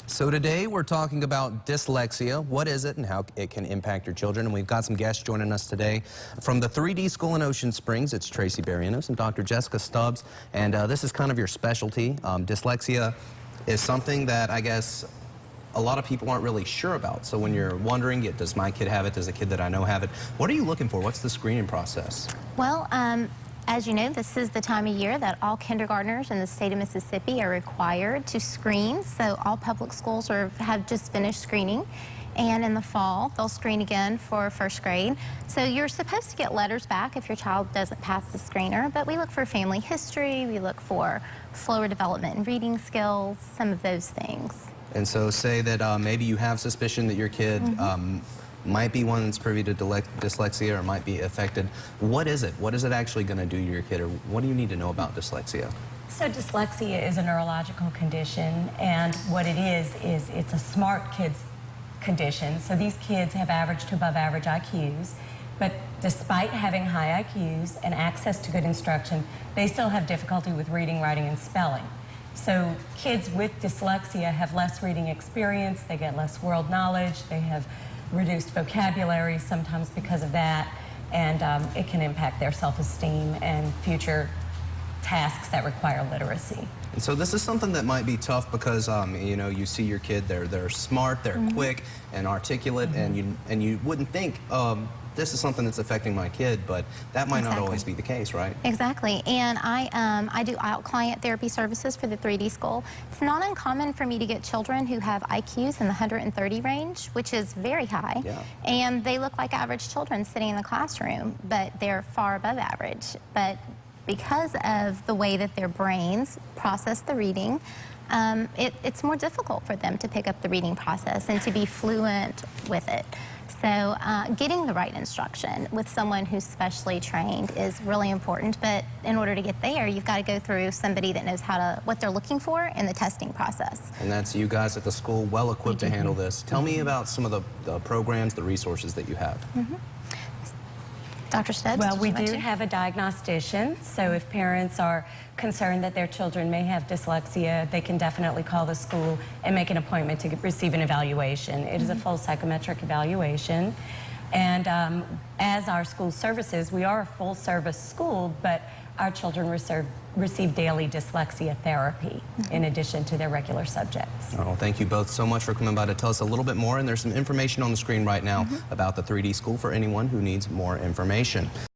So today we're talking about dyslexia. What is it and how it can impact your children? And we've got some guests joining us today from the 3D School in Ocean Springs. It's Traci Barrientos and Dr. Jessica Stubbs. And this is kind of your specialty. Dyslexia is something that I guess a lot of people aren't really sure about. So when you're wondering, does my kid have it? Does a kid that I know have it? What are you looking for? What's the screening process? Well, as you know, this is the time of year that all kindergartners in the state of Mississippi are required to screen. So all public schools have just finished screening. And in the fall, they'll screen again for first grade. So you're supposed to get letters back if your child doesn't pass the screener, but we look for family history, we look for slower development in reading skills, some of those things. And so say that maybe you have suspicion that your kid might be one that's privy to dyslexia or might be affected. What is it? What is it actually going to do to your kid, or what do you need to know about dyslexia? So dyslexia is a neurological condition, and what it is it's a smart kids condition. So these kids have average to above average IQs, but despite having high IQs and access to good instruction, they still have difficulty with reading, writing, and spelling. So kids with dyslexia have less reading experience, they get less world knowledge, they have reduced vocabulary sometimes because of that, and it can impact their self-esteem and future tasks that require literacy. And so this is something that might be tough because you know, you see your kid, they're smart, they're quick and articulate, and you wouldn't think this is something that's affecting my kid, but that might not always be the case, right? Exactly. And I do out-client therapy services for the 3D school. It's not uncommon for me to get children who have IQs in the 130 range, which is very high. Yeah. And they look like average children sitting in the classroom, but they're far above average. But because of the way that their brains process the reading, it's more difficult for them to pick up the reading process and to be fluent with it. So getting the right instruction with someone who's specially trained is really important, but in order to get there, you've got to go through somebody that knows what they're looking for in the testing process. And that's you guys at the school, well equipped to handle this. Tell me about some of the programs, the resources that you have. Dr. Stubbs? Well, we do have a diagnostician, so if parents are concerned that their children may have dyslexia, they can definitely call the school and make an appointment to receive an evaluation. It is a full psychometric evaluation. And as our school services, we are a full-service school, but our children receive daily dyslexia therapy in addition to their regular subjects. Oh, thank you both so much for coming by to tell us a little bit more. And there's some information on the screen right now about the 3D school for anyone who needs more information.